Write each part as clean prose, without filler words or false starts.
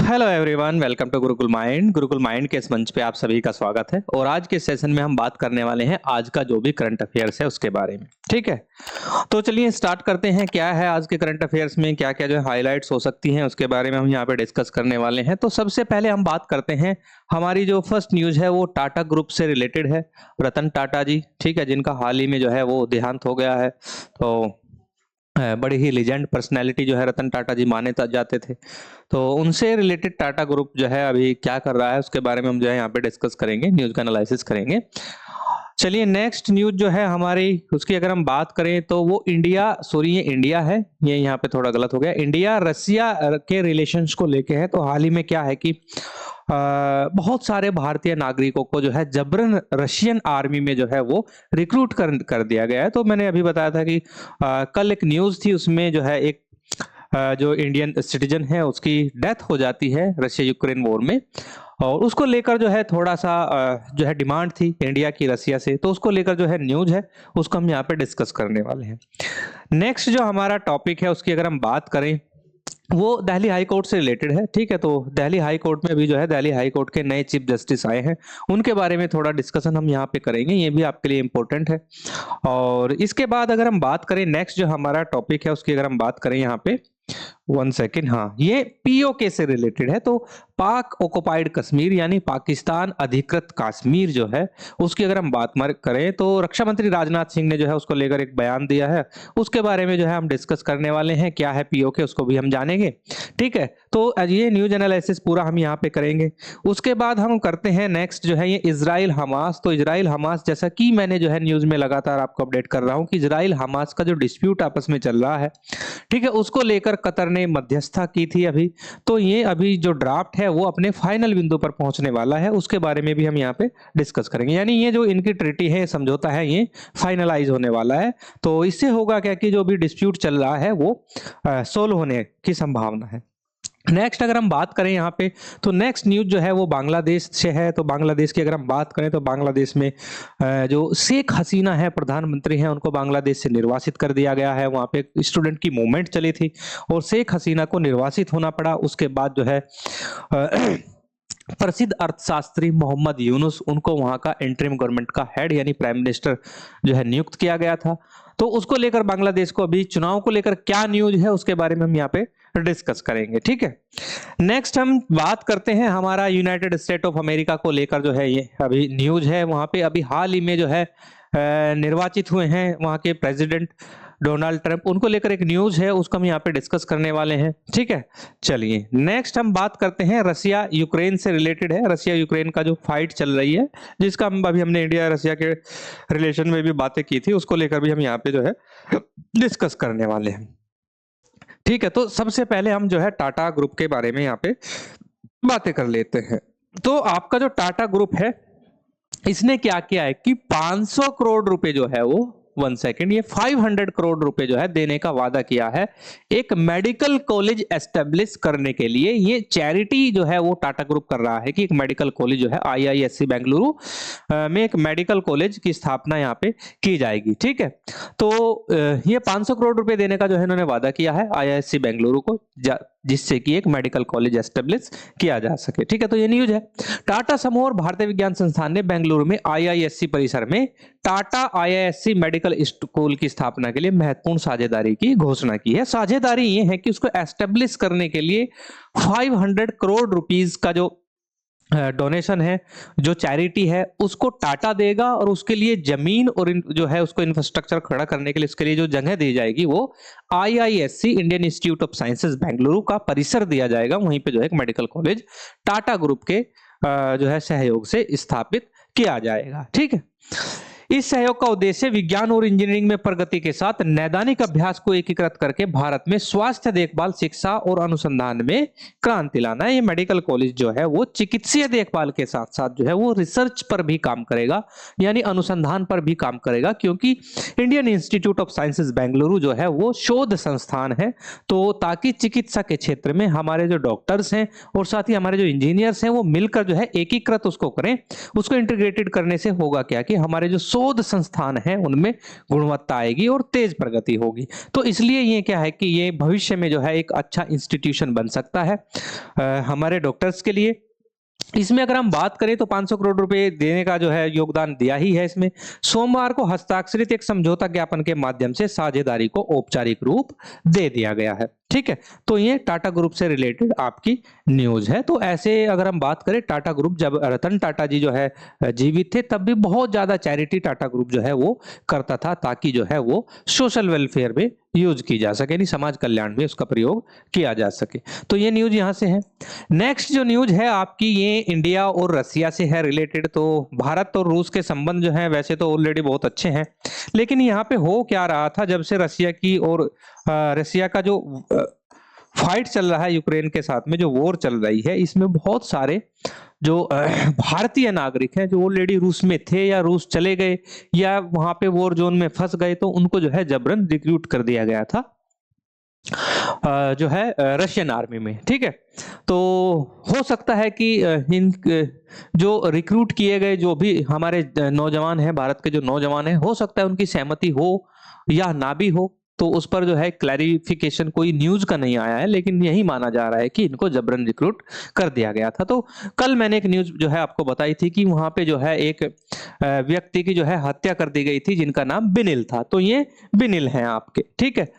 Hello everyone, welcome to Gurukul Mind. Gurukul Mind के इस मंच पे आप सभी का स्वागत है। और आज के सेशन में हम बात करने वाले हैं आज का जो भी करंट अफेयर्स है उसके बारे में। ठीक है, तो चलिए स्टार्ट करते हैं। क्या है आज के करंट अफेयर्स में, क्या क्या जो हाइलाइट्स हो सकती हैं उसके बारे में हम यहाँ पे डिस्कस करने वाले हैं। तो सबसे पहले हम बात करते हैं, हमारी जो फर्स्ट न्यूज है वो टाटा ग्रुप से रिलेटेड है। रतन टाटा जी, ठीक है, जिनका हाल ही में जो है वो देहांत हो गया है। तो बड़ी ही लीजेंड पर्सनैलिटी जो है रतन टाटा जी माने जाते थे। तो उनसे रिलेटेड टाटा ग्रुप जो है अभी क्या कर रहा है उसके बारे में हम जो है यहाँ पे डिस्कस करेंगे, न्यूज का एनालिसिस करेंगे। चलिए नेक्स्ट न्यूज जो है हमारी, उसकी अगर हम बात करें तो वो इंडिया, सॉरी ये इंडिया है, ये यहाँ पे थोड़ा गलत हो गया। इंडिया रसिया के रिलेशंस को लेके है। तो हाल ही में क्या है कि बहुत सारे भारतीय नागरिकों को जो है जबरन रशियन आर्मी में जो है वो रिक्रूट कर दिया गया है। तो मैंने अभी बताया था कि कल एक न्यूज थी, उसमें जो है एक जो इंडियन सिटीजन है उसकी डेथ हो जाती है रशिया यूक्रेन वॉर में। और उसको लेकर जो है थोड़ा सा जो है डिमांड थी इंडिया की रसिया से, तो उसको लेकर जो है न्यूज है उसको हम यहाँ पे डिस्कस करने वाले हैं। नेक्स्ट जो हमारा टॉपिक है उसकी अगर हम बात करें वो दिल्ली हाई कोर्ट से रिलेटेड है। ठीक है, तो दिल्ली हाई कोर्ट में भी जो है दिल्ली हाई कोर्ट के नए चीफ जस्टिस आए हैं, उनके बारे में थोड़ा डिस्कशन हम यहाँ पे करेंगे, ये भी आपके लिए इंपॉर्टेंट है। और इसके बाद अगर हम बात करें नेक्स्ट जो हमारा टॉपिक है उसकी अगर हम बात करें यहाँ पे, वन सेकेंड, हाँ, ये पीओके से रिलेटेड है। तो पाक ऑक्युपाइड कश्मीर यानी पाकिस्तान अधिकृत कश्मीर जो है उसकी अगर हम बात करें तो रक्षा मंत्री राजनाथ सिंह ने जो है उसको लेकर एक बयान दिया है, उसके बारे में जो है हम डिस्कस करने वाले हैं। क्या है पीओके उसको भी हम जानेंगे। ठीक है, तो ये न्यूज एनालिसिस पूरा हम यहाँ पे करेंगे। उसके बाद हम करते हैं नेक्स्ट जो है ये इजराइल हमास। तो इजराइल हमास, जैसा कि मैंने जो है न्यूज में लगातार आपको अपडेट कर रहा हूँ कि इजराइल हमास का जो डिस्प्यूट आपस में चल रहा है, ठीक है, उसको लेकर कतर ने मध्यस्थता की थी अभी। तो ये अभी जो ड्राफ्ट है वो अपने फाइनल बिंदु पर पहुंचने वाला है, उसके बारे में भी हम यहाँ पे डिस्कस करेंगे। यानी ये जो इनकी ट्रीटी है, समझौता है, ये फाइनलाइज होने वाला है। तो इससे होगा क्या कि जो भी डिस्प्यूट चल रहा है वो सोल्व होने की संभावना है। नेक्स्ट अगर हम बात करें यहाँ पे, तो नेक्स्ट न्यूज जो है वो बांग्लादेश से है। तो बांग्लादेश की अगर हम बात करें तो बांग्लादेश में जो शेख हसीना है, प्रधानमंत्री हैं, उनको बांग्लादेश से निर्वासित कर दिया गया है। वहाँ पे स्टूडेंट की मूवमेंट चली थी और शेख हसीना को निर्वासित होना पड़ा। उसके बाद जो है प्रसिद्ध अर्थशास्त्री मोहम्मद यूनुस, उनको वहां का इंटरिम गवर्नमेंट का हेड यानी प्राइम मिनिस्टर जो है नियुक्त किया गया था। तो उसको लेकर बांग्लादेश को अभी चुनाव को लेकर क्या न्यूज है उसके बारे में हम यहाँ पे डिस्कस करेंगे। ठीक है, नेक्स्ट हम बात करते हैं हमारा यूनाइटेड स्टेट ऑफ अमेरिका को लेकर जो है ये अभी न्यूज है। वहां पे अभी हाल ही में जो है निर्वाचित हुए हैं वहां के प्रेसिडेंट डोनाल्ड ट्रंप, उनको लेकर एक न्यूज है, उसको हम यहाँ पे डिस्कस करने वाले हैं। ठीक है, चलिए नेक्स्ट हम बात करते हैं रसिया यूक्रेन से रिलेटेड है। रसिया यूक्रेन का जो फाइट चल रही है, जिसका हमने इंडिया रसिया के रिलेशन में भी बातें की थी, उसको लेकर भी हम यहाँ पे जो है डिस्कस करने वाले हैं। ठीक है, तो सबसे पहले हम जो है टाटा ग्रुप के बारे में यहाँ पे बातें कर लेते हैं। तो आपका जो टाटा ग्रुप है इसने क्या किया है कि 500 करोड़ रुपए जो है वो, वन सेकेंड, ये 500 करोड़ रुपए जो है देने का वादा किया है एक मेडिकल कॉलेज एस्टेब्लिश करने के लिए। ये चैरिटी जो है वो टाटा ग्रुप कर रहा है कि एक मेडिकल कॉलेज जो है आईआईएससी बेंगलुरु में एक मेडिकल कॉलेज की स्थापना यहाँ पे की जाएगी। ठीक है, तो ये 500 करोड़ रुपए देने का जो है इन्होंने वादा किया है आईआईएससी बेंगलुरु को, जिससे कि एक मेडिकल कॉलेज एस्टेब्लिश किया जा सके। ठीक है, तो ये न्यूज है। टाटा समूह और भारतीय विज्ञान संस्थान ने बेंगलुरु में आईआईएससी परिसर में टाटा आईआईएससी मेडिकल स्कूल की स्थापना के लिए महत्वपूर्ण साझेदारी की घोषणा की है। साझेदारी ये है कि उसको एस्टेब्लिश करने के लिए 500 करोड़ रुपीस का जो डोनेशन है, जो चैरिटी है, उसको टाटा देगा और उसके लिए जमीन और जो है उसको इंफ्रास्ट्रक्चर खड़ा करने के लिए उसके लिए जो जगह दी जाएगी वो IISc Indian institute of sciences Bengaluru का परिसर दिया जाएगा। वहीं पे जो है एक मेडिकल कॉलेज टाटा ग्रुप के जो है सहयोग से स्थापित किया जाएगा। ठीक है, इस सहयोग का उद्देश्य विज्ञान और इंजीनियरिंग में प्रगति के साथ नैदानिक अभ्यास को एकीकृत करके भारत में स्वास्थ्य देखभाल, शिक्षा और अनुसंधान में क्रांति लाना है। ये मेडिकल कॉलेज जो है वो चिकित्सीय देखभाल के साथ साथ जो है वो रिसर्च पर भी काम करेगा, यानी अनुसंधान पर भी काम करेगा, क्योंकि Indian institute of sciences Bengaluru जो है वो शोध संस्थान है। तो ताकि चिकित्सा के क्षेत्र में हमारे जो डॉक्टर्स हैं और साथ ही हमारे जो इंजीनियर्स हैं वो मिलकर जो है एकीकृत उसको करें। उसको इंटीग्रेटेड करने से होगा क्या कि हमारे जो शोध संस्थान हैं उनमें गुणवत्ता आएगी और तेज प्रगति होगी। तो इसलिए ये क्या है कि ये भविष्य में जो है एक अच्छा इंस्टीट्यूशन बन सकता है हमारे डॉक्टर्स के लिए। इसमें अगर हम बात करें तो 500 करोड़ रुपए देने का जो है योगदान दिया ही है इसमें। सोमवार को हस्ताक्षरित एक समझौता ज्ञापन के माध्यम से साझेदारी को औपचारिक रूप दे दिया गया है। ठीक है, तो ये टाटा ग्रुप से रिलेटेड आपकी न्यूज है। तो ऐसे अगर हम बात करें, टाटा ग्रुप जब रतन टाटा जी जो है जीवित थे तब भी बहुत ज्यादा चैरिटी टाटा ग्रुप जो है वो करता था, ताकि जो है वो सोशल वेलफेयर में यूज की जा सके, यानी समाज कल्याण में उसका प्रयोग किया जा सके। तो ये न्यूज यहां से है। नेक्स्ट जो न्यूज है आपकी, ये इंडिया और रसिया से है रिलेटेड। तो भारत और रूस के संबंध जो है वैसे तो ऑलरेडी बहुत अच्छे हैं, लेकिन यहाँ पे हो क्या रहा था, जब से रसिया की और रसिया का जो फाइट चल रहा है यूक्रेन के साथ में, जो वॉर चल रही है, इसमें बहुत सारे जो भारतीय नागरिक हैं जो ऑलरेडी रूस में थे या रूस चले गए या वहां पे वॉर जोन में फंस गए, तो उनको जो है जबरन रिक्रूट कर दिया गया था जो है रशियन आर्मी में। ठीक है, तो हो सकता है कि इन जो रिक्रूट किए गए जो भी हमारे नौजवान हैं, भारत के जो नौजवान हैं, हो सकता है उनकी सहमति हो या ना भी हो, तो उस पर जो है क्लैरिफिकेशन कोई न्यूज का नहीं आया है, लेकिन यही माना जा रहा है कि इनको जबरन रिक्रूट कर दिया गया था। तो कल मैंने एक न्यूज जो है आपको बताई थी कि वहां पे जो है एक व्यक्ति की जो है हत्या कर दी गई थी जिनका नाम बिनिल था। तो ये बिनिल हैं आपके। ठीक है,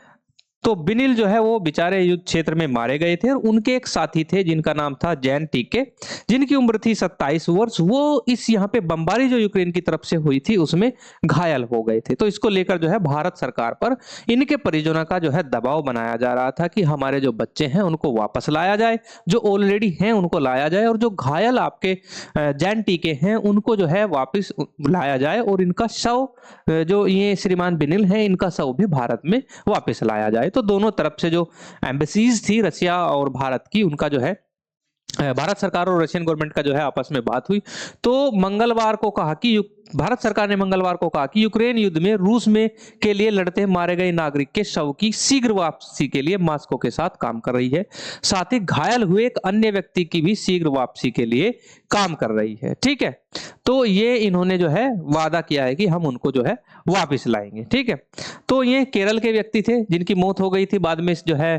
तो बिनिल जो है वो बेचारे युद्ध क्षेत्र में मारे गए थे और उनके एक साथी थे जिनका नाम था जैन टीके, जिनकी उम्र थी 27 वर्ष। वो इस यहाँ पे बमबारी जो यूक्रेन की तरफ से हुई थी उसमें घायल हो गए थे। तो इसको लेकर जो है भारत सरकार पर इनके परिजनों का जो है दबाव बनाया जा रहा था कि हमारे जो बच्चे हैं उनको वापस लाया जाए, जो ऑलरेडी हैं उनको लाया जाए, और जो घायल आपके जैन टीके हैं उनको जो है वापिस लाया जाए, और इनका शव जो ये श्रीमान बिनिल हैं इनका शव भी भारत में वापस लाया जाए। तो दोनों तरफ से जो एम्बेसीज थी रशिया और भारत की, उनका जो है भारत सरकार और रशियन गवर्नमेंट का जो है आपस में बात हुई। तो मंगलवार को कहा कि भारत सरकार ने मंगलवार को कहा कि यूक्रेन युद्ध में रूस में के लिए लड़ते मारे गए नागरिक के शव की शीघ्र वापसी के लिए मॉस्को के साथ काम कर रही है, साथ ही घायल हुए एक अन्य व्यक्ति की भी शीघ्र वापसी के लिए काम कर रही है। ठीक है, तो ये इन्होंने जो है वादा किया है कि हम उनको जो है वापस लाएंगे। ठीक है, तो ये केरल के व्यक्ति थे जिनकी मौत हो गई थी, बाद में जो है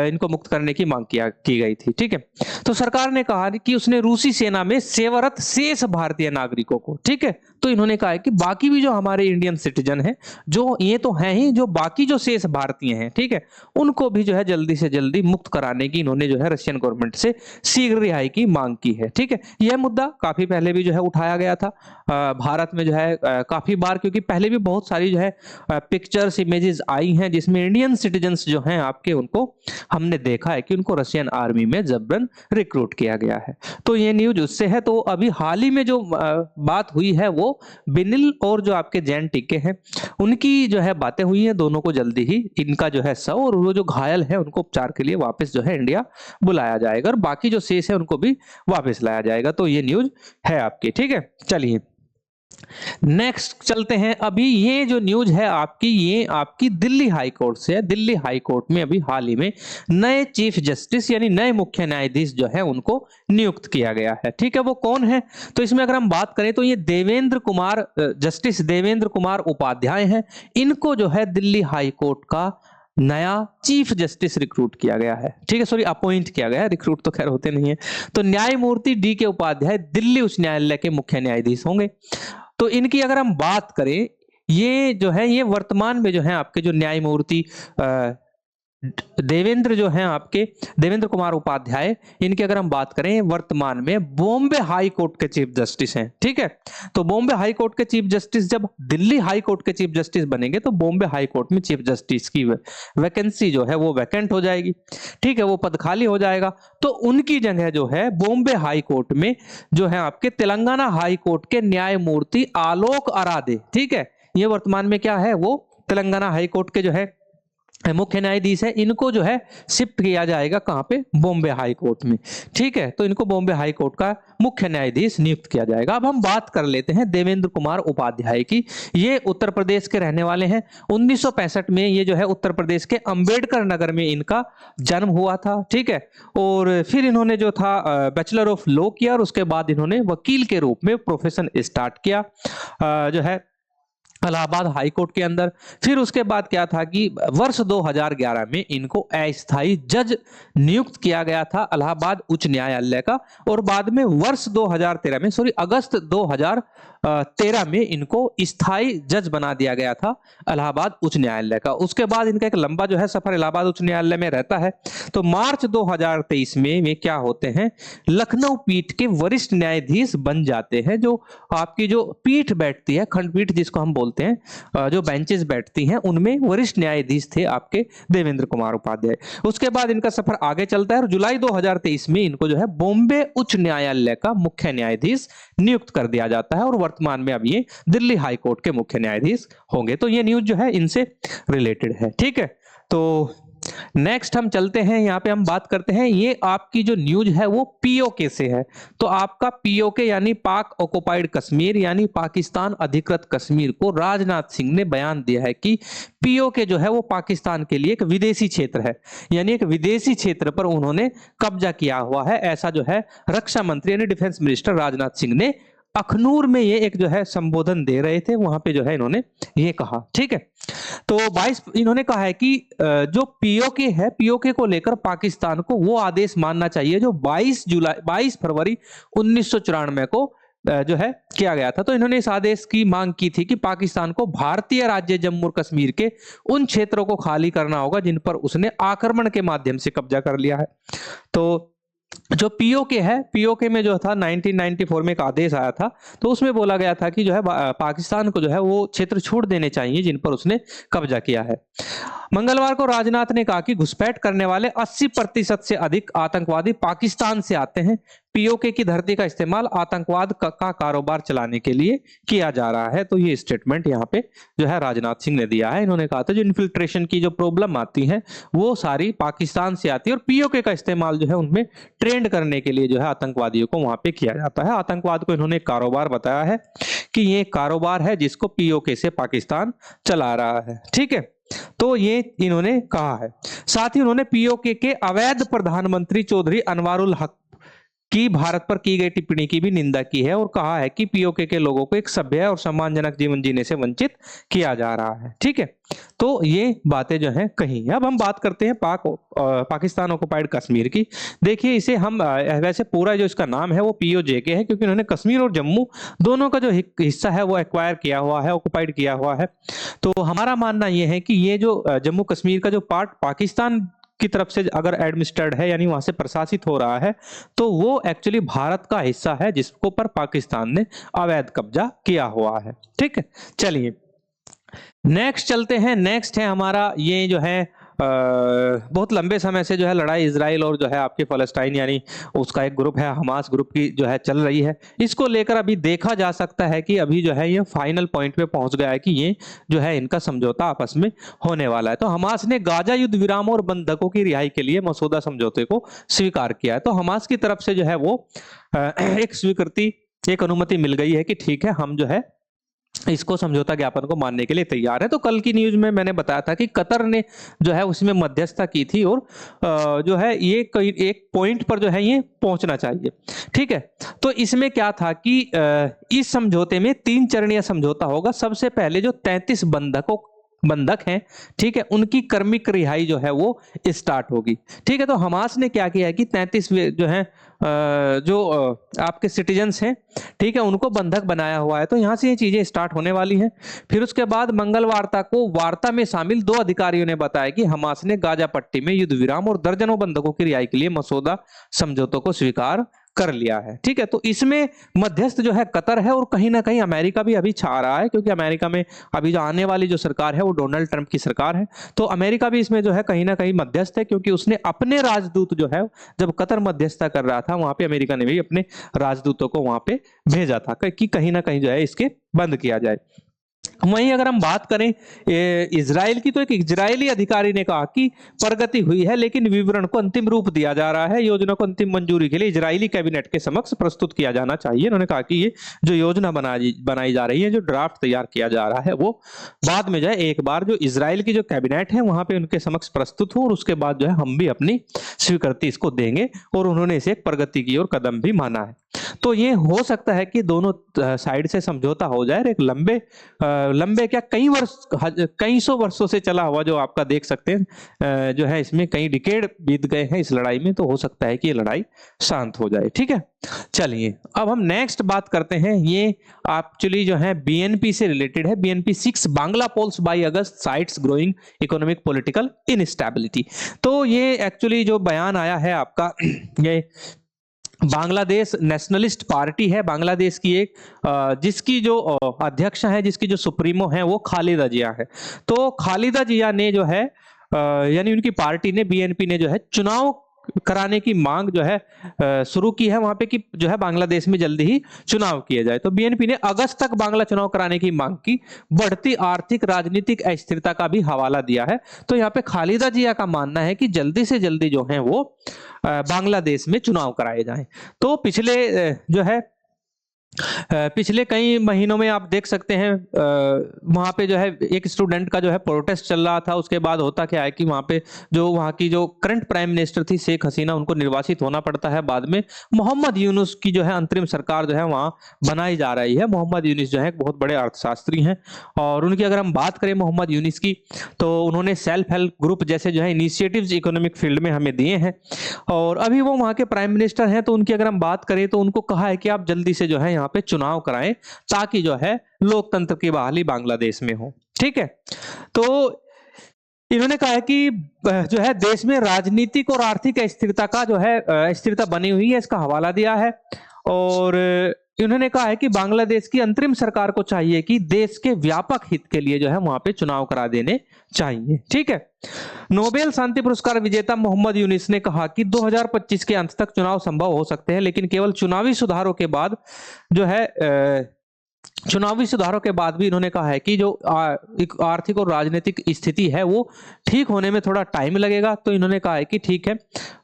इनको मुक्त करने की मांग की गई थी। ठीक है, तो सरकार ने कहा कि उसने रूसी सेना में सेवारत शेष भारतीय नागरिकों को, ठीक है, तो इन्होंने कहा है कि बाकी भी जो हमारे इंडियन सिटीजन हैं, जो ये तो हैं ही, जो बाकी जो शेष भारतीय हैं, ठीक है, उनको भी जो है जल्दी से जल्दी मुक्त कराने की इन्होंने जो है रशियन गवर्नमेंट से शीघ्र रिहाई की मांग की है। ठीक है, यह मुद्दा काफी पहले भी जो है उठाया गया था भारत में जो है काफी बार, क्योंकि पहले भी बहुत सारी जो है पिक्चर्स इमेजेस आई हैं जिसमें इंडियन सिटीजन्स जो हैं आपके, उनको हमने देखा है कि उनको रशियन आर्मी में जबरन रिक्रूट किया गया है। तो ये न्यूज उससे है। तो अभी हाल ही में जो बात हुई है वो बिनिल और जो आपके जैन टीके हैं उनकी जो है बातें हुई हैं। दोनों को जल्दी ही इनका जो है शव और वो जो घायल है उनको उपचार के लिए वापस जो है इंडिया बुलाया जाएगा, और बाकी जो शेष है उनको भी वापस लाया जाएगा। तो ये न्यूज है आपकी। ठीक है, चलिए नेक्स्ट चलते हैं। अभी ये जो न्यूज है आपकी, ये आपकी दिल्ली हाई कोर्ट से है। दिल्ली हाई कोर्ट में अभी हाल ही में नए चीफ जस्टिस यानी नए मुख्य न्यायाधीश जो है उनको नियुक्त किया गया है। ठीक है, वो कौन है? तो इसमें अगर हम बात करें तो ये देवेंद्र कुमार, जस्टिस देवेंद्र कुमार उपाध्याय हैं। इनको जो है दिल्ली हाई कोर्ट का नया चीफ जस्टिस रिक्रूट किया गया है। ठीक है, सॉरी अपॉइंट किया गया है, रिक्रूट तो खैर होते नहीं है। तो न्यायमूर्ति डी के उपाध्याय दिल्ली उच्च न्यायालय के मुख्य न्यायाधीश होंगे। तो इनकी अगर हम बात करें, ये जो है ये वर्तमान में जो है आपके जो न्यायमूर्ति देवेंद्र जो हैं आपके देवेंद्र कुमार उपाध्याय, इनकी अगर हम बात करें वर्तमान में बॉम्बे हाई कोर्ट के चीफ जस्टिस हैं। ठीक है, तो बॉम्बे हाई कोर्ट के चीफ जस्टिस जब दिल्ली हाई कोर्ट के चीफ जस्टिस बनेंगे तो बॉम्बे हाई कोर्ट में चीफ जस्टिस की वैकेंसी जो है वो वैकेंट हो जाएगी। ठीक है, वो पद खाली हो जाएगा। तो उनकी जगह जो है बॉम्बे हाई कोर्ट में जो है आपके तेलंगाना हाई कोर्ट के न्यायमूर्ति आलोक अराधे, ठीक है, ये वर्तमान में क्या है, वो तेलंगाना हाई कोर्ट के जो है मुख्य न्यायाधीश है। इनको जो है शिफ्ट किया जाएगा कहां पे? बॉम्बे हाई कोर्ट में। ठीक है, तो इनको बॉम्बे हाई कोर्ट का मुख्य न्यायाधीश नियुक्त किया जाएगा। अब हम बात कर लेते हैं देवेंद्र कुमार उपाध्याय की। ये उत्तर प्रदेश के रहने वाले हैं। 1965 में ये जो है उत्तर प्रदेश के अंबेडकर नगर में इनका जन्म हुआ था। ठीक है, और फिर इन्होंने जो था बैचलर ऑफ लॉ किया और उसके बाद इन्होंने वकील के रूप में प्रोफेशन स्टार्ट किया। जो है इलाहाबाद हाई कोर्ट के अंदर। फिर उसके बाद क्या था कि वर्ष 2011 में इनको अस्थायी जज नियुक्त किया गया था इलाहाबाद उच्च न्यायालय का, और बाद में वर्ष 2013 में अगस्त 2013 में इनको स्थायी जज बना दिया गया था इलाहाबाद उच्च न्यायालय का। उसके बाद इनका एक लंबा जो है सफर इलाहाबाद उच्च न्यायालय में रहता है। तो मार्च 2023 में वे क्या होते हैं, लखनऊ पीठ के वरिष्ठ न्यायाधीश बन जाते हैं। जो आपकी जो पीठ बैठती है, खंडपीठ जिसको हम बोलते हैं, जो बेंचेस बैठती हैं, उनमें वरिष्ठ न्यायाधीश थे आपके देवेंद्र कुमार उपाध्याय। उसके बाद इनका सफर आगे चलता है और जुलाई 2023 में इनको जो है बॉम्बे उच्च न्यायालय का मुख्य न्यायाधीश नियुक्त कर दिया जाता है, और वर्तमान में अब ये दिल्ली हाई कोर्ट के मुख्य न्यायाधीश होंगे। तो ये न्यूज जो है इनसे रिलेटेड है। ठीक है, तो नेक्स्ट हम चलते हैं, यहाँ पे हम बात करते हैं, ये आपकी जो न्यूज है वो पीओके से है। तो आपका पीओके यानी पाक ऑक्युपाइड कश्मीर यानी पाकिस्तान अधिकृत कश्मीर को राजनाथ सिंह ने बयान दिया है कि पीओके जो है वो पाकिस्तान के लिए एक विदेशी क्षेत्र है, यानी एक विदेशी क्षेत्र पर उन्होंने कब्जा किया हुआ है। ऐसा जो है रक्षा मंत्री यानी डिफेंस मिनिस्टर राजनाथ सिंह ने अखनूर में ये एक जो है संबोधन दे रहे थे, वहां पे जो है इन्होंने ये कहा। ठीक है, तो 22 इन्होंने कहा है कि जो पीओके है, पीओके को लेकर पाकिस्तान को वो आदेश मानना चाहिए जो 22 फरवरी 1994 को जो है किया गया था। तो इन्होंने इस आदेश की मांग की थी कि पाकिस्तान को भारतीय राज्य जम्मू और कश्मीर के उन क्षेत्रों को खाली करना होगा जिन पर उसने आक्रमण के माध्यम से कब्जा कर लिया है। तो जो पीओके है, पीओके में जो था 1994 में एक आदेश आया था, तो उसमें बोला गया था कि जो है पाकिस्तान को जो है वो क्षेत्र छोड़ देने चाहिए जिन पर उसने कब्जा किया है। मंगलवार को राजनाथ ने कहा कि घुसपैठ करने वाले 80% से अधिक आतंकवादी पाकिस्तान से आते हैं। पीओके की धरती का इस्तेमाल आतंकवाद का कारोबार चलाने के लिए किया जा रहा है। तो ये स्टेटमेंट यहाँ पे जो है राजनाथ सिंह ने दिया है। इन्होंने कहा था जो इन्फिल्ट्रेशन की जो प्रॉब्लम आती है वो सारी पाकिस्तान से आती है, और पीओके का इस्तेमाल जो है उनमें ट्रेंड करने के लिए जो है आतंकवादियों को वहां पे किया जाता है। आतंकवाद को इन्होंने कारोबार बताया है कि ये कारोबार है जिसको पीओके से पाकिस्तान चला रहा है। ठीक है, तो ये इन्होंने कहा है। साथ ही उन्होंने पीओके के अवैध प्रधानमंत्री चौधरी अनवारुल हक की भारत पर की गई टिप्पणी की भी निंदा की है, और कहा है कि पीओके के लोगों को एक सभ्य और सम्मानजनक जीवन जीने से वंचित किया जा रहा है। ठीक है, तो ये बातें जो हैं कही। अब हम बात करते हैं पाकिस्तान ऑक्युपाइड कश्मीर की। देखिए इसे हम वैसे पूरा जो इसका नाम है वो पीओजेके है, क्योंकि उन्होंने कश्मीर और जम्मू दोनों का जो हिस्सा है वो एक्वायर किया हुआ है, ऑक्युपाइड किया हुआ है। तो हमारा मानना ये है कि ये जो जम्मू कश्मीर का जो पार्ट पाकिस्तान की तरफ से अगर एडमिनिस्ट्रेड है यानी वहां से प्रशासित हो रहा है, तो वो एक्चुअली भारत का हिस्सा है जिसको पर पाकिस्तान ने अवैध कब्जा किया हुआ है। ठीक है, चलिए नेक्स्ट चलते हैं। नेक्स्ट है हमारा ये जो है बहुत लंबे समय से जो है लड़ाई इजराइल और जो है आपके फलस्तीन यानी उसका एक ग्रुप है हमास ग्रुप की जो है चल रही है। इसको लेकर अभी देखा जा सकता है कि अभी जो है ये फाइनल पॉइंट पे पहुंच गया है कि ये जो है इनका समझौता आपस में होने वाला है। तो हमास ने गाजा युद्ध विराम और बंधकों की रिहाई के लिए मसौदा समझौते को स्वीकार किया है। तो हमास की तरफ से जो है वो एक स्वीकृति, एक अनुमति मिल गई है कि ठीक है हम जो है इसको समझौता ज्ञापन को मानने के लिए तैयार है। तो कल की न्यूज में मैंने बताया था कि कतर ने जो है उसमें मध्यस्थता की थी, और जो है ये एक पॉइंट पर जो है ये पहुंचना चाहिए। ठीक है, तो इसमें क्या था कि इस समझौते में 3 चरणीय समझौता होगा। सबसे पहले जो 33 बंधक हैं, ठीक है, उनकी कर्मिक रिहाई जो है वो स्टार्ट होगी। ठीक है, तो हमास ने क्या किया है कि 33 जो है जो आपके सिटीजन्स हैं, ठीक है, उनको बंधक बनाया हुआ है। तो यहां से ये चीजें स्टार्ट होने वाली हैं। फिर उसके बाद मंगलवार को वार्ता में शामिल 2 अधिकारियों ने बताया कि हमास ने गाजा पट्टी में युद्ध विराम और दर्जनों बंधकों की रिहाई के लिए मसौदा समझौतों को स्वीकार कर लिया है। ठीक है, तो इसमें मध्यस्थ जो है कतर है, और कहीं ना कहीं अमेरिका भी अभी छा रहा है, क्योंकि अमेरिका में अभी जो आने वाली जो सरकार है वो डोनाल्ड ट्रंप की सरकार है। तो अमेरिका भी इसमें जो है कहीं ना कहीं मध्यस्थ है, क्योंकि उसने अपने राजदूत जो है जब कतर मध्यस्थता कर रहा था वहां पे अमेरिका ने भी अपने राजदूतों को वहां पे भेजा था कि कहीं ना कहीं जो है इसके बंद किया जाए। वहीं अगर हम बात करें इजराइल की, तो एक इजरायली अधिकारी ने कहा कि प्रगति हुई है लेकिन विवरण को अंतिम रूप दिया जा रहा है। योजना को अंतिम मंजूरी के लिए इजरायली कैबिनेट के समक्ष प्रस्तुत किया जाना चाहिए। उन्होंने कहा कि ये जो योजना बनाई जा रही है, जो ड्राफ्ट तैयार किया जा रहा है, वो बाद में जो है एक बार जो इजराइल की जो कैबिनेट है वहां पे उनके समक्ष प्रस्तुत हो, और उसके बाद जो है हम भी अपनी स्वीकृति इसको देंगे। और उन्होंने इसे एक प्रगति की ओर कदम भी माना है। तो ये हो सकता है कि दोनों साइड से समझौता हो जाए। एक लंबे क्या कई सौ वर्षों से चला हुआ जो आपका देख सकते हैं जो है इसमें कई डिकेड बीत गए हैं इस लड़ाई में, तो हो सकता है कि ये लड़ाई शांत हो जाए। ठीक है, चलिए अब हम नेक्स्ट बात करते हैं। ये एक्चुअली जो है बीएनपी से रिलेटेड है। BNP 6 Bangla polls by August cites growing economic political instability. तो ये एक्चुअली जो बयान आया है आपका ये बांग्लादेश नेशनलिस्ट पार्टी है बांग्लादेश की एक, जिसकी जो अध्यक्ष है, जिसकी जो सुप्रीमो है वो खालिदा जिया है। तो खालिदा जिया ने जो है यानी उनकी पार्टी ने, बीएनपी ने जो है चुनाव कराने की मांग जो है शुरू की है वहां पे कि जो है बांग्लादेश में जल्दी ही चुनाव किए जाए। तो बीएनपी ने अगस्त तक बांग्ला चुनाव कराने की मांग की, बढ़ती आर्थिक राजनीतिक अस्थिरता का भी हवाला दिया है। तो यहाँ पे खालिदा जिया का मानना है कि जल्दी से जल्दी जो है वो बांग्लादेश में चुनाव कराए जाएं। तो पिछले कई महीनों में आप देख सकते हैं वहां पे जो है एक स्टूडेंट का जो है प्रोटेस्ट चल रहा था। उसके बाद होता क्या है कि वहां पे जो वहां की जो करंट प्राइम मिनिस्टर थी शेख हसीना, उनको निर्वासित होना पड़ता है। बाद में मोहम्मद यूनुस की जो है अंतरिम सरकार जो है वहां बनाई जा रही है। मोहम्मद यूनुस जो है एक बहुत बड़े अर्थशास्त्री हैं और उनकी अगर हम बात करें मोहम्मद यूनुस की, तो उन्होंने सेल्फ हेल्प ग्रुप जैसे जो है इनिशिएटिव्स इकोनॉमिक फील्ड में हमें दिए हैं और अभी वो वहां के प्राइम मिनिस्टर हैं। तो उनकी अगर हम बात करें तो उनको कहा है कि आप जल्दी से जो है यहाँ पे चुनाव कराएं ताकि जो है लोकतंत्र की बहाली बांग्लादेश में हो। ठीक है, तो इन्होंने कहा है कि जो है देश में राजनीतिक और आर्थिक अस्थिरता का जो है अस्थिरता बनी हुई है, इसका हवाला दिया है। और इन्होंने कहा है कि बांग्लादेश की अंतरिम सरकार को चाहिए कि देश के व्यापक हित के लिए जो है वहां पे चुनाव करा देने चाहिए। ठीक है, नोबेल शांति पुरस्कार विजेता मोहम्मद यूनुस ने कहा कि 2025 के अंत तक चुनाव संभव हो सकते हैं, लेकिन केवल चुनावी सुधारों के बाद जो है चुनावी सुधारों के बाद भी इन्होंने कहा है कि जो आर्थिक और राजनीतिक स्थिति है वो ठीक होने में थोड़ा टाइम लगेगा। तो इन्होंने कहा है कि ठीक है,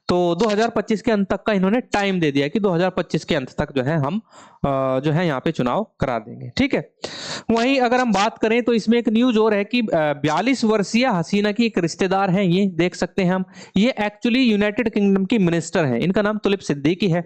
तो 2025 के अंत तक का इन्होंने टाइम दे दिया कि 2025 के अंत तक जो है हम जो है यहाँ पे चुनाव करा देंगे। ठीक है, वहीं अगर हम बात करें तो इसमें एक न्यूज और है कि 42 वर्षीय हसीना की एक रिश्तेदार हैं, ये देख सकते हैं हम, ये एक्चुअली यूनाइटेड किंगडम की मिनिस्टर हैं। इनका नाम तुलिप सिद्दीकी है।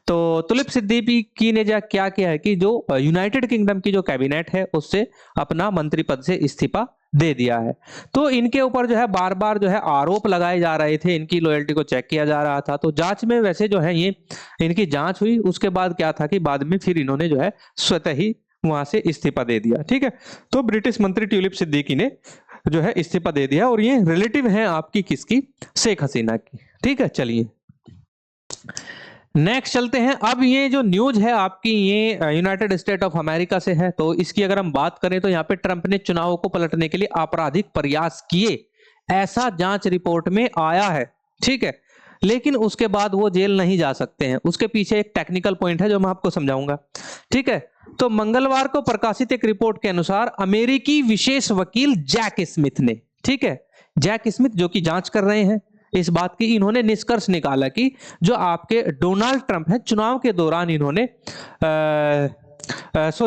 तो तुलिप सिद्दीकी ने क्या किया है कि जो यूनाइटेड किंगडम की जो कैबिनेट है उससे अपना मंत्री पद से इस्तीफा दे दिया है। तो इनके ऊपर जो है बार बार जो है आरोप लगाए जा रहे थे, इनकी लॉयल्टी को चेक किया जा रहा था। तो जांच में वैसे जो है ये इनकी जांच हुई, उसके बाद क्या था कि बाद में फिर इन्होंने जो है स्वतः ही वहां से इस्तीफा दे दिया। ठीक है, तो ब्रिटिश मंत्री तुलिप सिद्दीकी ने जो है इस्तीफा दे दिया और ये रिलेटिव है आपकी किसकी, शेख हसीना की। ठीक है, चलिए नेक्स्ट चलते हैं। अब ये जो न्यूज है आपकी ये यूनाइटेड स्टेट ऑफ अमेरिका से है। तो इसकी अगर हम बात करें तो यहाँ पे ट्रंप ने चुनावों को पलटने के लिए आपराधिक प्रयास किए, ऐसा जांच रिपोर्ट में आया है। ठीक है, लेकिन उसके बाद वो जेल नहीं जा सकते हैं। उसके पीछे एक टेक्निकल पॉइंट है जो मैं आपको समझाऊंगा। ठीक है, तो मंगलवार को प्रकाशित एक रिपोर्ट के अनुसार अमेरिकी विशेष वकील जैक स्मिथ ने, ठीक है, जैक स्मिथ जो कि जांच कर रहे हैं इस बात की, इन्होंने निष्कर्ष निकाला कि जो आपके डोनाल्ड ट्रंप हैं चुनाव के दौरान इन्होंने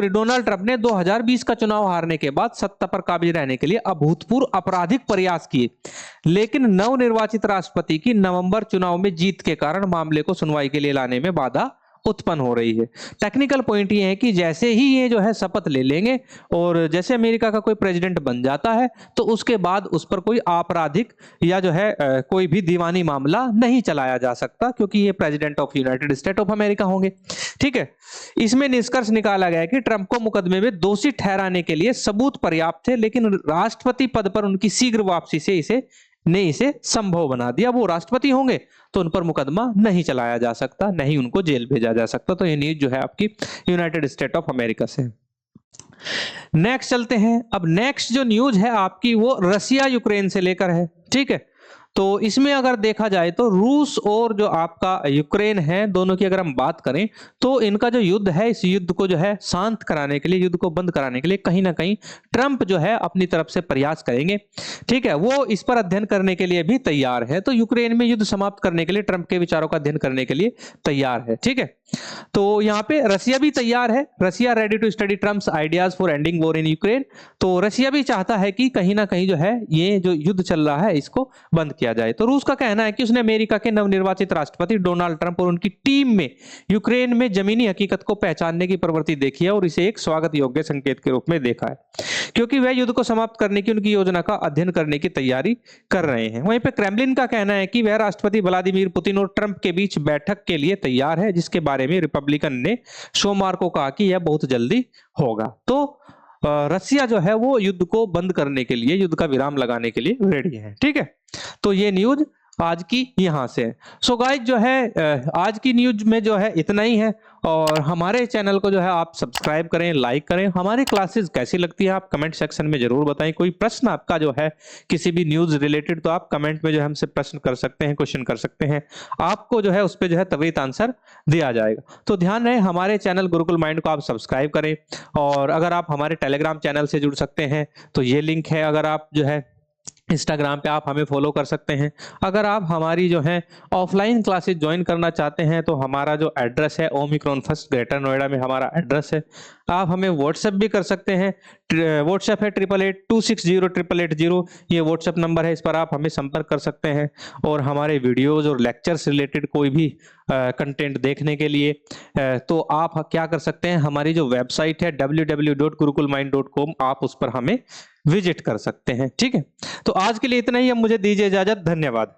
डोनाल्ड ट्रंप ने 2020 का चुनाव हारने के बाद सत्ता पर काबिज रहने के लिए अभूतपूर्व आपराधिक प्रयास किए, लेकिन नवनिर्वाचित राष्ट्रपति की नवंबर चुनाव में जीत के कारण मामले को सुनवाई के लिए लाने में बाधा उत्पन्न हो रही है। टेक्निकल पॉइंट ये है कि जैसे ही ये जो है शपथ ले लेंगे और जैसे अमेरिका का कोई प्रेसिडेंट बन जाता है तो उसके बाद उस पर कोई आपराधिक या जो है कोई भी दीवानी मामला नहीं चलाया जा सकता, क्योंकि ये president of United state of America होंगे। ठीक है, इसमें निष्कर्ष निकाला गया कि ट्रंप को मुकदमे में दोषी ठहराने के लिए सबूत पर्याप्त थे, लेकिन राष्ट्रपति पद पर उनकी शीघ्र वापसी से इसे संभव बना दिया। वो राष्ट्रपति होंगे तो उन पर मुकदमा नहीं चलाया जा सकता, नहीं उनको जेल भेजा जा सकता। तो ये न्यूज जो है आपकी यूनाइटेड स्टेट ऑफ अमेरिका से। नेक्स्ट चलते हैं। अब नेक्स्ट जो न्यूज है आपकी वो रसिया यूक्रेन से लेकर है। ठीक है, तो इसमें अगर देखा जाए तो रूस और जो आपका यूक्रेन है दोनों की अगर हम बात करें तो इनका जो युद्ध है, इस युद्ध को जो है शांत कराने के लिए, युद्ध को बंद कराने के लिए कहीं ना कहीं ट्रंप जो है अपनी तरफ से प्रयास करेंगे। ठीक है, वो इस पर अध्ययन करने के लिए भी तैयार है। तो यूक्रेन में युद्ध समाप्त करने के लिए ट्रंप के विचारों का अध्ययन करने के लिए तैयार है। ठीक है, तो यहाँ पे रसिया भी तैयार है, Russia ready to study Trump's ideas for ending war in Ukraine. तो रसिया भी चाहता है कि कहीं ना कहीं जो है ये जो युद्ध चल रहा है इसको बंद किया जाए। तो रूस का कहना है कि उसने अमेरिका के नवनिर्वाचित राष्ट्रपति डोनाल्ड ट्रंप और उनकी टीम में यूक्रेन में जमीनी हकीकत को पहचानने की प्रवृत्ति देखी है और इसे एक स्वागत योग्य संकेत के रूप में देखा है, क्योंकि वह युद्ध को समाप्त करने की उनकी योजना का अध्ययन करने की तैयारी कर रहे हैं। वहीं पे क्रेमलिन का कहना है कि वह राष्ट्रपति व्लादिमीर पुतिन और ट्रंप के बीच बैठक के लिए तैयार है, जिसके बारे में रिपब्लिकन ने सोमवार को कहा कि यह बहुत जल्दी होगा। तो रसिया जो है वो युद्ध को बंद करने के लिए, युद्ध का विराम लगाने के लिए रेडी है। ठीक है, तो ये न्यूज आज की यहां से। सो गाइस जो है आज की न्यूज में जो है इतना ही है, और हमारे चैनल को जो है आप सब्सक्राइब करें, लाइक करें। हमारी क्लासेस कैसी लगती है आप कमेंट सेक्शन में जरूर बताएं। कोई प्रश्न आपका जो है किसी भी न्यूज रिलेटेड, तो आप कमेंट में जो है हमसे प्रश्न कर सकते हैं, क्वेश्चन कर सकते हैं, आपको जो है उस पर जो है त्वरित आंसर दिया जाएगा। तो ध्यान रहे हमारे चैनल गुरुकुल माइंड को आप सब्सक्राइब करें, और अगर आप हमारे टेलीग्राम चैनल से जुड़ सकते हैं तो ये लिंक है। अगर आप जो है इंस्टाग्राम पे आप हमें फॉलो कर सकते हैं। अगर आप हमारी जो है ऑफलाइन क्लासेस ज्वाइन करना चाहते हैं तो हमारा जो एड्रेस है ओमिक्रॉन फर्स्ट ग्रेटर नोएडा में हमारा एड्रेस है। आप हमें व्हाट्सएप भी कर सकते हैं, व्हाट्सएप है 8882608880, ये व्हाट्सएप नंबर है, इस पर आप हमें संपर्क कर सकते हैं। और हमारे वीडियोज और लेक्चर्स रिलेटेड कोई भी कंटेंट देखने के लिए तो आप क्या कर सकते हैं, हमारी जो वेबसाइट है www.gurukulmind.com, आप उस पर हमें विजिट कर सकते हैं। ठीक है, तो आज के लिए इतना ही, अब मुझे दीजिए इजाजत, धन्यवाद।